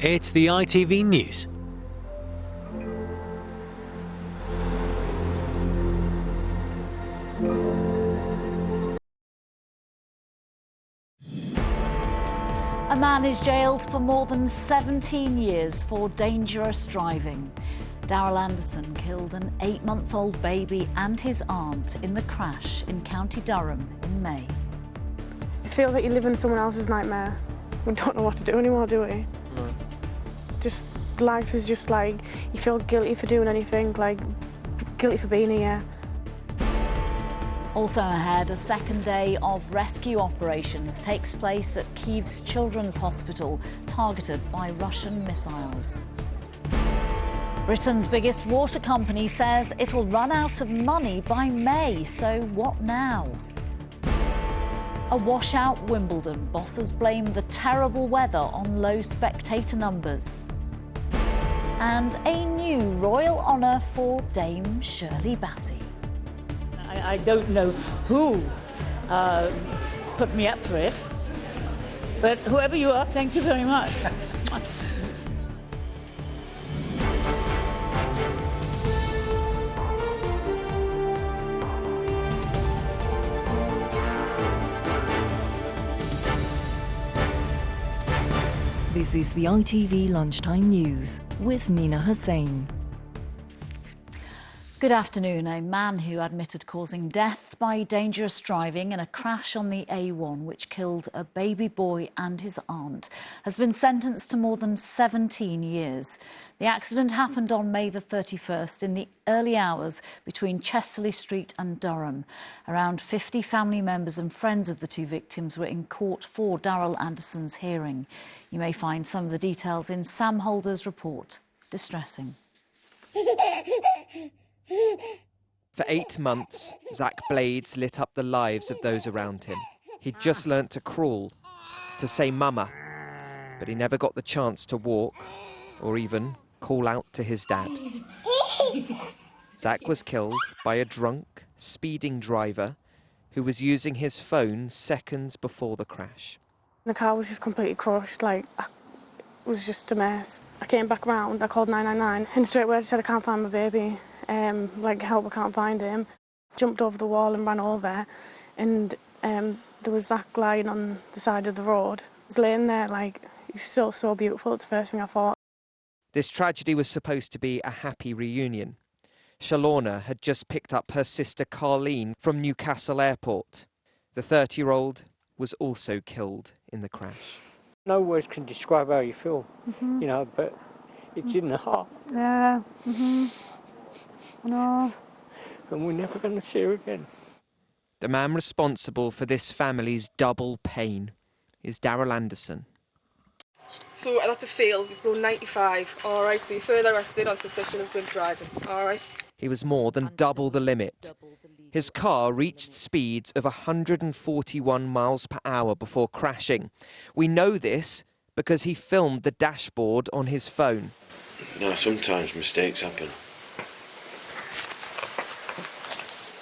It's the ITV News. A man is jailed for more than 17 years for dangerous driving. Daryl Anderson killed an 8-month-old baby and his aunt in the crash in County Durham in May. I feel that you live in someone else's nightmare. We don't know what to do anymore, do we? No. Just, life is just like, you feel guilty for doing anything, like, guilty for being here. Also ahead, a second day of rescue operations takes place at Kyiv's Children's Hospital, targeted by Russian missiles. Britain's biggest water company says it'll run out of money by May, so what now? A washout Wimbledon. Bosses blame the terrible weather on low spectator numbers. And a new royal honour for Dame Shirley Bassey. I don't know who put me up for it, but whoever you are, thank you very much. This is the ITV Lunchtime News with Nina Hussain. Good afternoon. A man who admitted causing death by dangerous driving in a crash on the A1 which killed a baby boy and his aunt has been sentenced to more than 17 years. The accident happened on May the 31st in the early hours between Chesterley Street and Durham. Around 50 family members and friends of the two victims were in court for Daryl Anderson's hearing. You may find some of the details in Sam Holder's report. Distressing. For 8 months, Zach Blades lit up the lives of those around him. He'd just learnt to crawl, to say mama, but he never got the chance to walk or even call out to his dad. Zach was killed by a drunk, speeding driver who was using his phone seconds before the crash. The car was just completely crushed, like, it was just a mess. I came back round, I called 999, and straight away I said I can't find my baby. Like, help, I can't find him. Jumped over the wall and ran over, and there was Zach lying on the side of the road. He was laying there, like, he's so beautiful. It's the first thing I thought. This tragedy was supposed to be a happy reunion. Shalorna had just picked up her sister Carleen from Newcastle Airport. The 30-year-old was also killed in the crash. No words can describe how you feel, you know, but it's in the heart. Yeah, No. And we're never going to see her again. The man responsible for this family's double pain is Daryl Anderson. So that's a fail. You've blown 95. All right, so you're further arrested on suspicion of drink driving. All right. He was more than double the limit. His car reached speeds of 141 miles per hour before crashing. We know this because he filmed the dashboard on his phone. No, sometimes mistakes happen.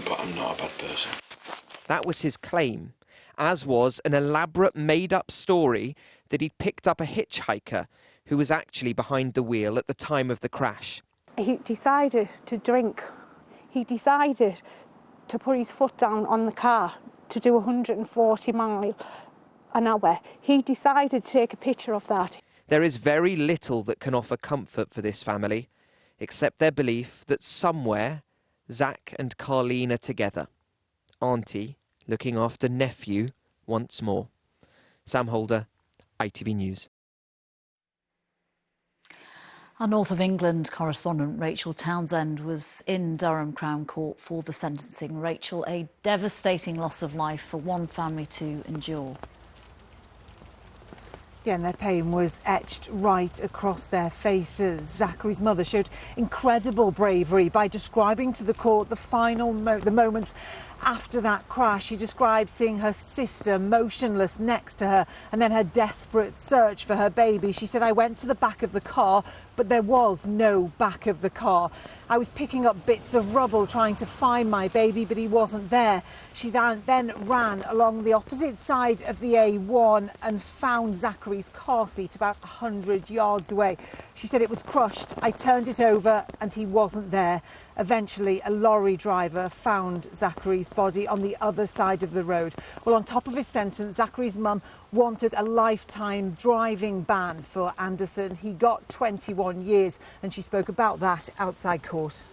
But I'm not a bad person. That was his claim, as was an elaborate made-up story that he'd picked up a hitchhiker who was actually behind the wheel at the time of the crash. He decided to drink. He decided to put his foot down on the car to do 140 miles an hour. He decided to take a picture of that. There is very little that can offer comfort for this family, except their belief that somewhere Zach and Carleen are together. Auntie looking after nephew once more. Sam Holder, ITV News. Our North of England correspondent Rachel Townsend was in Durham Crown Court for the sentencing. Rachel, a devastating loss of life for one family to endure. Yeah, and their pain was etched right across their faces. Zachary's mother showed incredible bravery by describing to the court the moments After that crash, she described seeing her sister motionless next to her and then her desperate search for her baby. She said, "I went to the back of the car, but there was no back of the car. I was picking up bits of rubble trying to find my baby, but he wasn't there." She then ran along the opposite side of the A1 and found Zachary's car seat about 100 yards away. She said, "It was crushed. I turned it over and he wasn't there." Eventually, a lorry driver found Zachary's body on the other side of the road. Well, on top of his sentence, Zachary's mum wanted a lifetime driving ban for Anderson. He got 21 years, and she spoke about that outside court.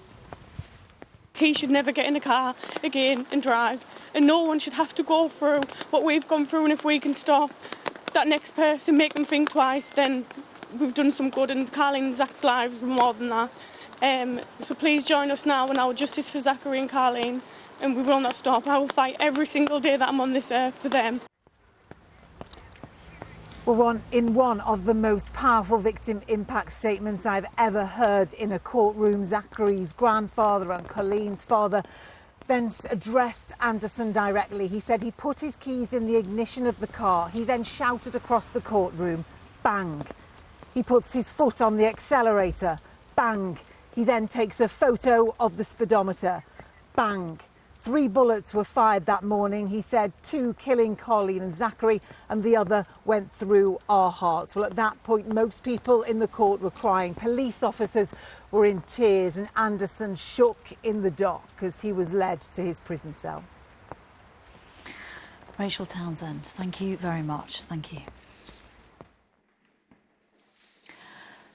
He should never get in a car again and drive, and no one should have to go through what we've gone through, and if we can stop that next person, make them think twice, then we've done some good, and Carleen and Zach's lives were more than that. So please join us now in our justice for Zachary and Carleen, and we will not stop. I will fight every single day that I'm on this earth for them. Well, in one of the most powerful victim impact statements I've ever heard in a courtroom, Zachary's grandfather and Colleen's father then addressed Anderson directly. He said he put his keys in the ignition of the car. He then shouted across the courtroom, "Bang." He puts his foot on the accelerator, bang. He then takes a photo of the speedometer, bang. 3 bullets were fired that morning, he said, 2 killing Colleen and Zachary, and the other went through our hearts. Well, at that point, most people in the court were crying. Police officers were in tears, and Anderson shook in the dock as he was led to his prison cell. Rachel Townsend, thank you very much. Thank you.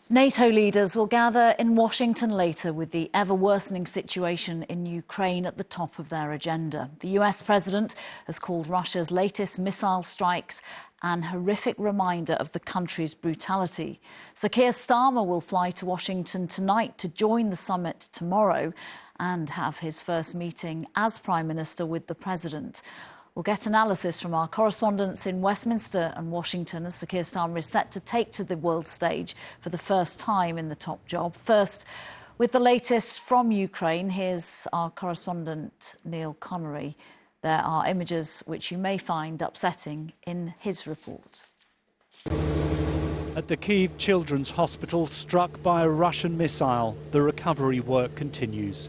NATO leaders will gather in Washington later with the ever-worsening situation in Ukraine at the top of their agenda. The US president has called Russia's latest missile strikes an horrific reminder of the country's brutality. Sir Keir Starmer will fly to Washington tonight to join the summit tomorrow and have his first meeting as Prime Minister with the president. We'll get analysis from our correspondents in Westminster and Washington as Sir Keir Starmer is set to take to the world stage for the first time in the top job. First, with the latest from Ukraine, here's our correspondent Neil Connery. There are images which you may find upsetting in his report. At the Kyiv Children's Hospital, struck by a Russian missile, the recovery work continues.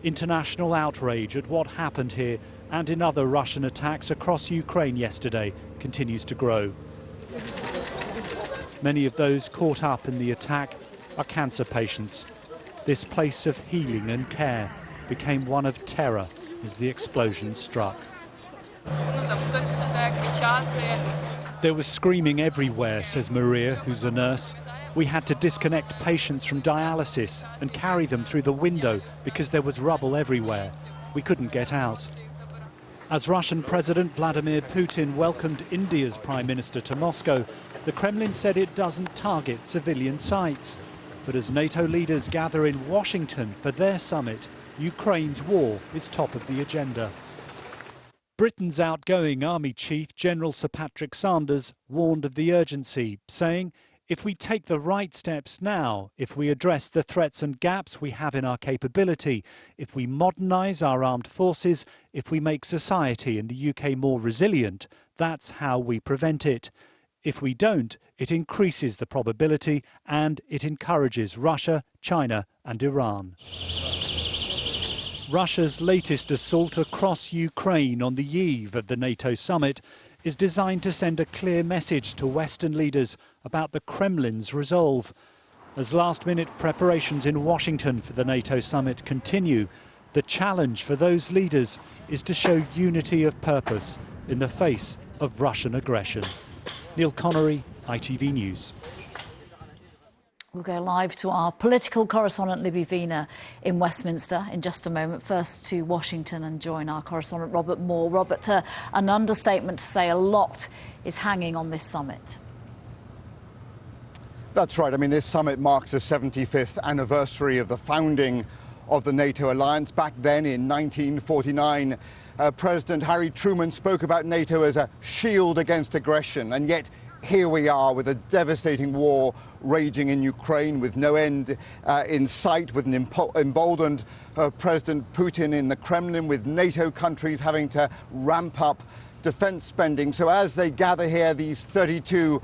International outrage at what happened here and in other Russian attacks across Ukraine yesterday continues to grow. Many of those caught up in the attack are cancer patients. This place of healing and care became one of terror as the explosion struck. There was screaming everywhere, says Maria, who's a nurse. We had to disconnect patients from dialysis and carry them through the window because there was rubble everywhere. We couldn't get out. As Russian President Vladimir Putin welcomed India's Prime Minister to Moscow, the Kremlin said it doesn't target civilian sites. But as NATO leaders gather in Washington for their summit, Ukraine's war is top of the agenda. Britain's outgoing Army Chief, General Sir Patrick Sanders, warned of the urgency, saying, "If we take the right steps now, if we address the threats and gaps we have in our capability, if we modernise our armed forces, if we make society in the UK more resilient, that's how we prevent it. If we don't, it increases the probability and it encourages Russia, China and Iran." Russia's latest assault across Ukraine on the eve of the NATO summit is designed to send a clear message to Western leaders about the Kremlin's resolve. As last-minute preparations in Washington for the NATO summit continue, the challenge for those leaders is to show unity of purpose in the face of Russian aggression. Neil Connery, ITV News. We'll go live to our political correspondent Libby Vina in Westminster in just a moment. First to Washington and join our correspondent Robert Moore. Robert, an understatement to say a lot is hanging on this summit. That's right. I mean, this summit marks the 75th anniversary of the founding of the NATO alliance. Back then in 1949, President Harry Truman spoke about NATO as a shield against aggression, and yet here we are with a devastating war raging in Ukraine with no end in sight, with an emboldened President Putin in the Kremlin, with NATO countries having to ramp up defence spending. So as they gather here, these 32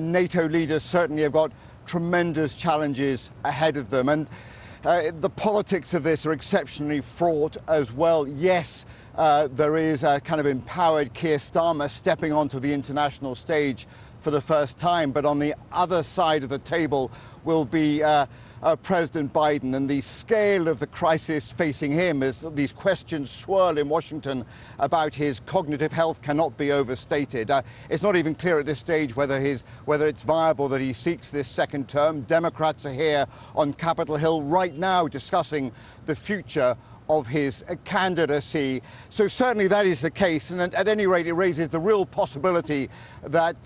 NATO leaders certainly have got tremendous challenges ahead of them. And the politics of this are exceptionally fraught as well. Yes, there is a kind of empowered Keir Starmer stepping onto the international stage for the first time, but on the other side of the table will be President Biden, and the scale of the crisis facing him as these questions swirl in Washington about his cognitive health cannot be overstated. It's not even clear at this stage whether it's viable that he seeks this second term. Democrats are here on Capitol Hill right now discussing the future of his candidacy. So certainly that is the case, and at any rate it raises the real possibility that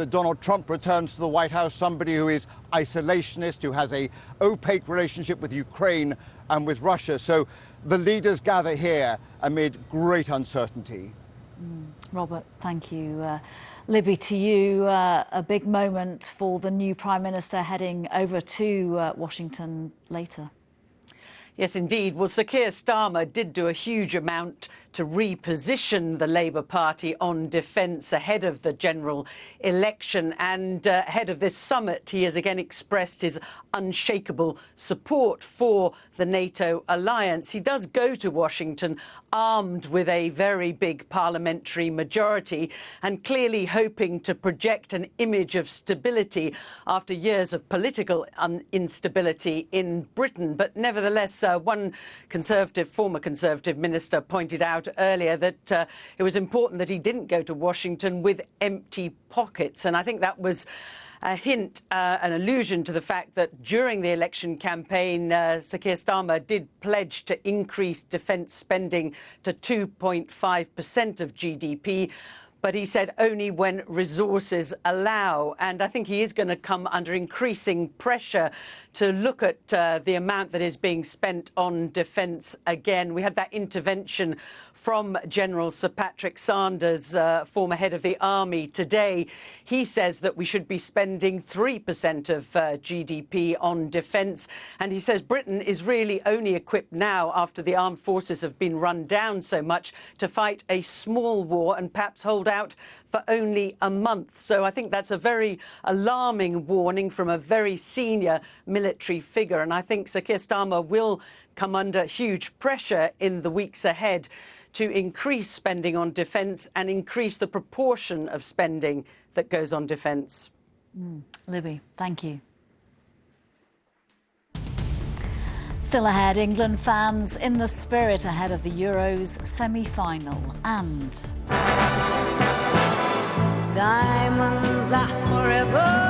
Donald Trump returns to the White House, somebody who is isolationist, who has a opaque relationship with Ukraine and with Russia. So the leaders gather here amid great uncertainty. Robert, thank you. Libby, to you, a big moment for the new Prime Minister heading over to Washington later. Yes, indeed. Well, Sir Keir Starmer did do a huge amount to reposition the Labour Party on defence ahead of the general election. And ahead of this summit, he has again expressed his unshakable support for the NATO alliance. He does go to Washington armed with a very big parliamentary majority and clearly hoping to project an image of stability after years of political instability in Britain. But nevertheless, one former Conservative minister pointed out earlier that it was important that he didn't go to Washington with empty pockets. And I think that was a hint, an allusion to the fact that during the election campaign, Sir Keir Starmer did pledge to increase defence spending to 2.5% of GDP. But he said only when resources allow. And I think he is going to come under increasing pressure to look at the amount that is being spent on defence again. We had that intervention from General Sir Patrick Sanders, former head of the Army, today. He says that we should be spending 3% of GDP on defence. And he says Britain is really only equipped now, after the armed forces have been run down so much, to fight a small war and perhaps hold out for only a month. So I think that's a very alarming warning from a very senior military figure. And I think Sir Keir Starmer will come under huge pressure in the weeks ahead to increase spending on defence and increase the proportion of spending that goes on defence. Libby, thank you. Still ahead, England fans in the spirit ahead of the Euros semi-final, and diamonds are forever.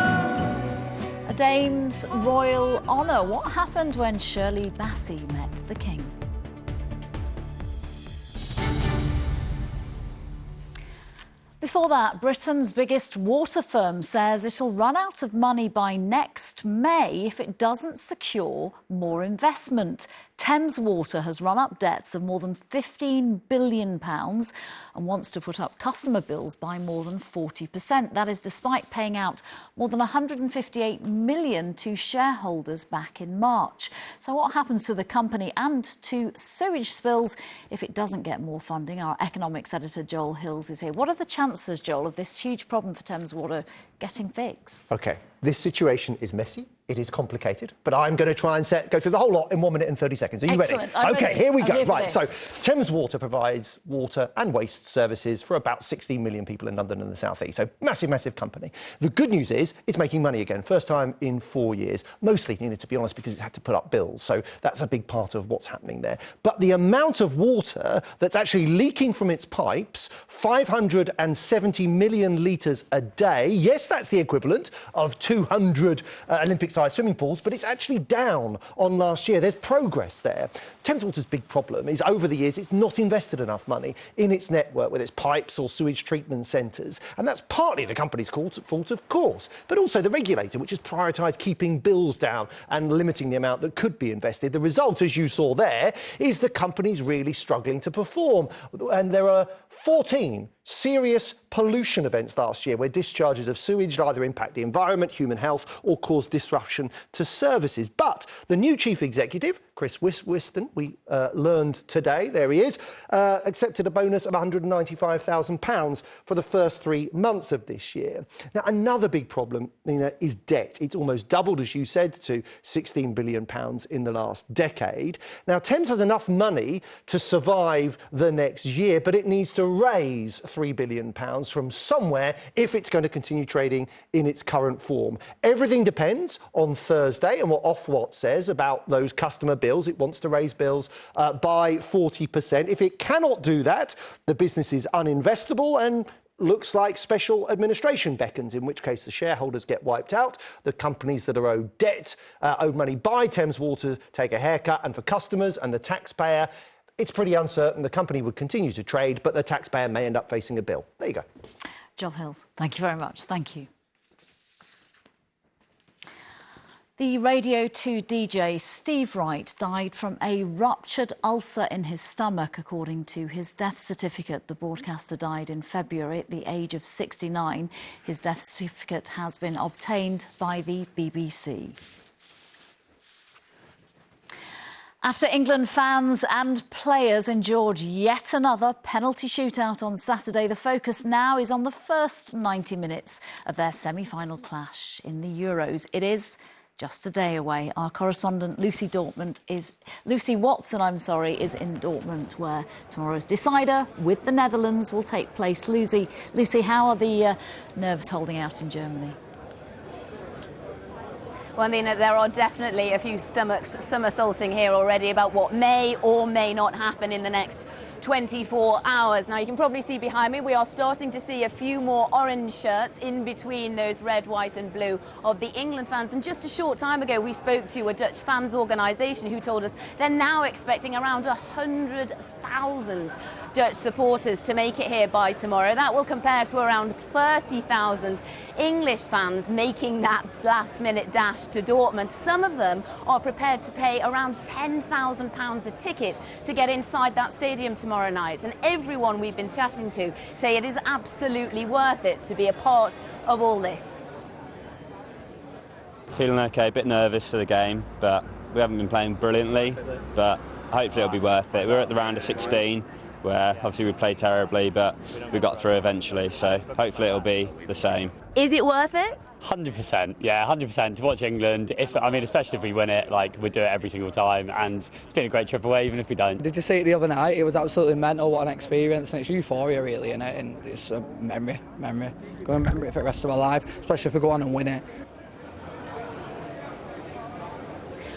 A dame's royal honour. What happened when Shirley Bassey met the King? Before that, Britain's biggest water firm says it'll run out of money by next May if it doesn't secure more investment. Thames Water has run up debts of more than £15 billion and wants to put up customer bills by more than 40%. That is despite paying out more than £158 million to shareholders back in March. So what happens to the company and to sewage spills if it doesn't get more funding? Our economics editor Joel Hills is here. What are the chances, Joel, of this huge problem for Thames Water getting fixed? OK, this situation is messy. It is complicated, but I'm going to try and go through the whole lot in 1 minute and 30 seconds. Are you Excellent. ready? OK, here we go. Right, so this. Thames Water provides water and waste services for about 16 million people in London and the South East. So massive, massive company. The good news is it's making money again, first time in 4 years. Mostly, to be honest, because it had to put up bills. So that's a big part of what's happening there. But the amount of water that's actually leaking from its pipes, 570 million litres a day. Yes, that's the equivalent of 200 Olympic-sized swimming pools, but it's actually down on last year. There's progress there. Thames Water's big problem is over the years it's not invested enough money in its network, whether it's pipes or sewage treatment centres. And that's partly the company's fault, of course, but also the regulator, which has prioritised keeping bills down and limiting the amount that could be invested. The result, as you saw there, is the company's really struggling to perform. And there are 14 serious pollution events last year where discharges of sewage either impact the environment, human health or cause disruption to services. But the new chief executive, Chris Whiston, we learned today, there he is, accepted a bonus of £195,000 for the first 3 months of this year. Now, another big problem, is debt. It's almost doubled, as you said, to £16 billion in the last decade. Now, Thames has enough money to survive the next year, but it needs to raise £3 billion from somewhere if it's going to continue trading in its current form. Everything depends on Thursday and what Ofwat says about those customer bills. It wants to raise bills by 40%. If it cannot do that, the business is uninvestable and looks like special administration beckons, in which case the shareholders get wiped out, the companies that are owed debt, owed money by Thames Water take a haircut, and for customers and the taxpayer, it's pretty uncertain. The company would continue to trade, but the taxpayer may end up facing a bill. There you go. Joel Hills, thank you very much. Thank you. The Radio 2 DJ Steve Wright died from a ruptured ulcer in his stomach, according to his death certificate. The broadcaster died in February at the age of 69. His death certificate has been obtained by the BBC. After England fans and players endured yet another penalty shootout on Saturday, the focus now is on the first 90 minutes of their semi-final clash in the Euros. It is just a day away. Our correspondent Lucy Watson, is in Dortmund, where tomorrow's decider with the Netherlands will take place. Lucy, how are the nerves holding out in Germany? Well, Nina, there are definitely a few stomachs somersaulting here already about what may or may not happen in the next 24 hours. Now, you can probably see behind me, we are starting to see a few more orange shirts in between those red, white and blue of the England fans. And just a short time ago, we spoke to a Dutch fans organisation who told us they're now expecting around 100,000 Dutch supporters to make it here by tomorrow. That will compare to around 30,000 English fans making that last-minute dash to Dortmund. Some of them are prepared to pay around £10,000 a ticket to get inside that stadium tomorrow night. And everyone we've been chatting to say it is absolutely worth it to be a part of all this. Feeling okay, a bit nervous for the game, but we haven't been playing brilliantly, but hopefully it'll be worth it. We're at the round of 16, where obviously we played terribly, but we got through eventually, so hopefully it'll be the same. Is it worth it? 100%, yeah, 100% to watch England. Especially if we win it, we'd do it every single time, and it's been a great trip away, even if we don't. Did you see it the other night? It was absolutely mental. What an experience, and it's euphoria, really, isn't it? And it's a memory. Going to remember it for the rest of our life, especially if we go on and win it.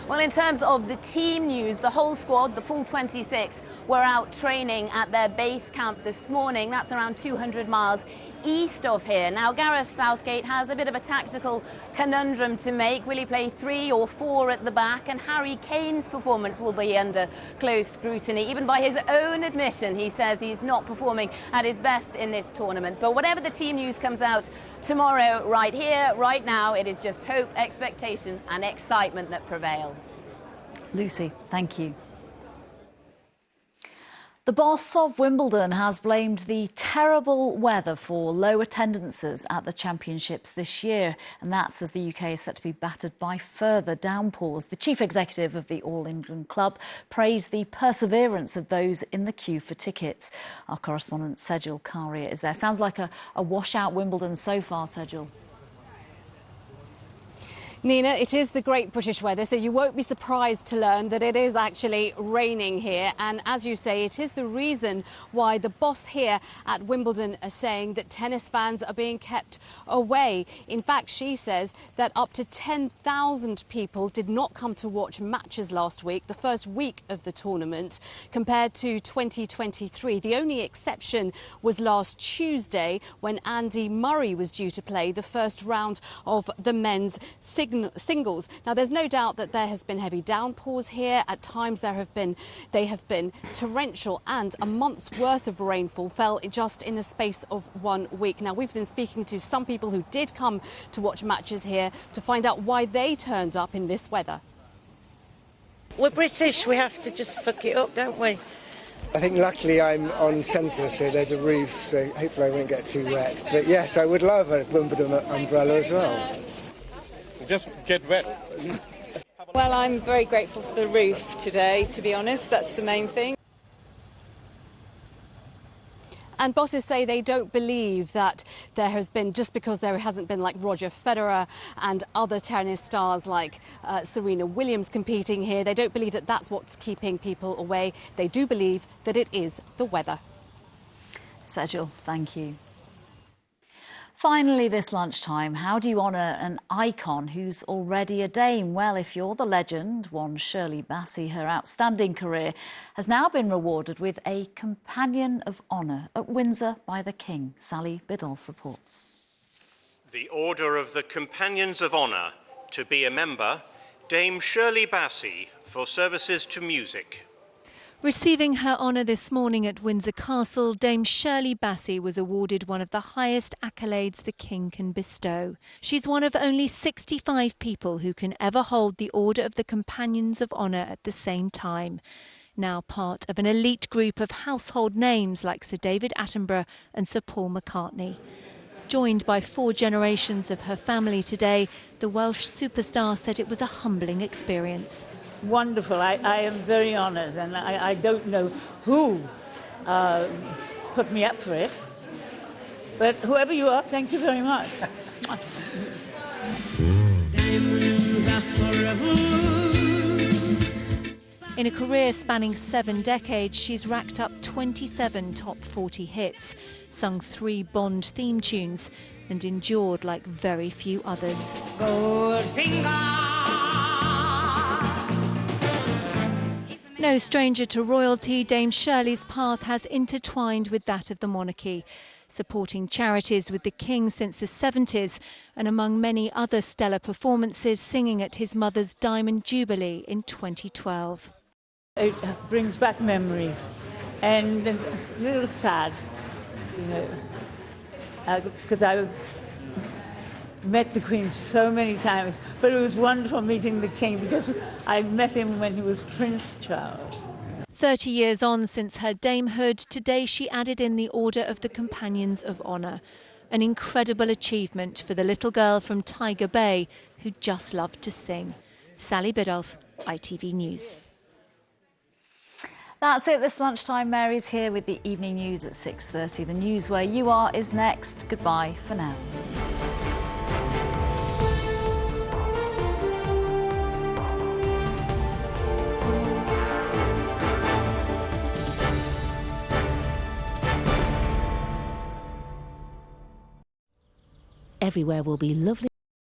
Well, in terms of the team news, the whole squad, the full 26, were out training at their base camp this morning. That's around 200 miles east of here. Now, Gareth Southgate has a bit of a tactical conundrum to make. Will he play 3 or 4 at the back? And Harry Kane's performance will be under close scrutiny. Even by his own admission, he says he's not performing at his best in this tournament. But whatever the team news comes out tomorrow, right here, right now, it is just hope, expectation and excitement that prevail. Lucy, thank you. The boss of Wimbledon has blamed the terrible weather for low attendances at the championships this year, and that's as the UK is set to be battered by further downpours. The chief executive of the All England Club praised the perseverance of those in the queue for tickets. Our correspondent Sejal Karia is there. Sounds like a washout Wimbledon so far, Sejal. Nina, it is the great British weather, so you won't be surprised to learn that it is actually raining here. And as you say, it is the reason why the boss here at Wimbledon are saying that tennis fans are being kept away. In fact, she says that up to 10,000 people did not come to watch matches last week, the first week of the tournament, compared to 2023. The only exception was last Tuesday when Andy Murray was due to play the first round of the men's singles. Now, there's no doubt that there has been heavy downpours here. At times they have been torrential, and a month's worth of rainfall fell just in the space of 1 week. Now, we've been speaking to some people who did come to watch matches here to find out why they turned up in this weather. We're British, we have to just suck it up, don't we? I think luckily I'm on centre, so there's a roof, so hopefully I won't get too wet. But yes, I would love a Wimbledon umbrella as well. Just get wet. Well, I'm very grateful for the roof today, to be honest. That's the main thing. And bosses say they don't believe that there has been, just because there hasn't been like Roger Federer and other tennis stars like Serena Williams competing here, they don't believe that that's what's keeping people away. They do believe that it is the weather. Sejal, thank you. Finally, this lunchtime, how do you honour an icon who's already a dame? Well, if you're the legend, one Shirley Bassey, her outstanding career has now been rewarded with a Companion of Honour at Windsor by the King. Sally Biddulph reports. The Order of the Companions of Honour, to be a member, Dame Shirley Bassey, for services to music. Receiving her honour this morning at Windsor Castle, Dame Shirley Bassey was awarded one of the highest accolades the King can bestow. She's one of only 65 people who can ever hold the Order of the Companions of Honour at the same time. Now part of an elite group of household names like Sir David Attenborough and Sir Paul McCartney. Joined by 4 generations of her family today, the Welsh superstar said it was a humbling experience. Wonderful. I am very honoured, and I don't know who put me up for it, but whoever you are, thank you very much. In a career spanning 7 decades, she's racked up 27 top 40 hits, sung 3 Bond theme tunes, and endured like very few others. No stranger to royalty, Dame Shirley's path has intertwined with that of the monarchy, supporting charities with the King since the 70s, and among many other stellar performances, singing at his mother's Diamond Jubilee in 2012. It brings back memories, and a little sad, you know, because I met the Queen so many times, but it was wonderful meeting the King because I met him when he was Prince Charles. 30 years on since her damehood, today she added in the Order of the Companions of Honour. An incredible achievement for the little girl from Tiger Bay who just loved to sing. Sally Biddulph, ITV News. That's it this lunchtime. Mary's here with the evening news at 6:30. The news where you are is next. Goodbye for now. Everywhere will be lovely.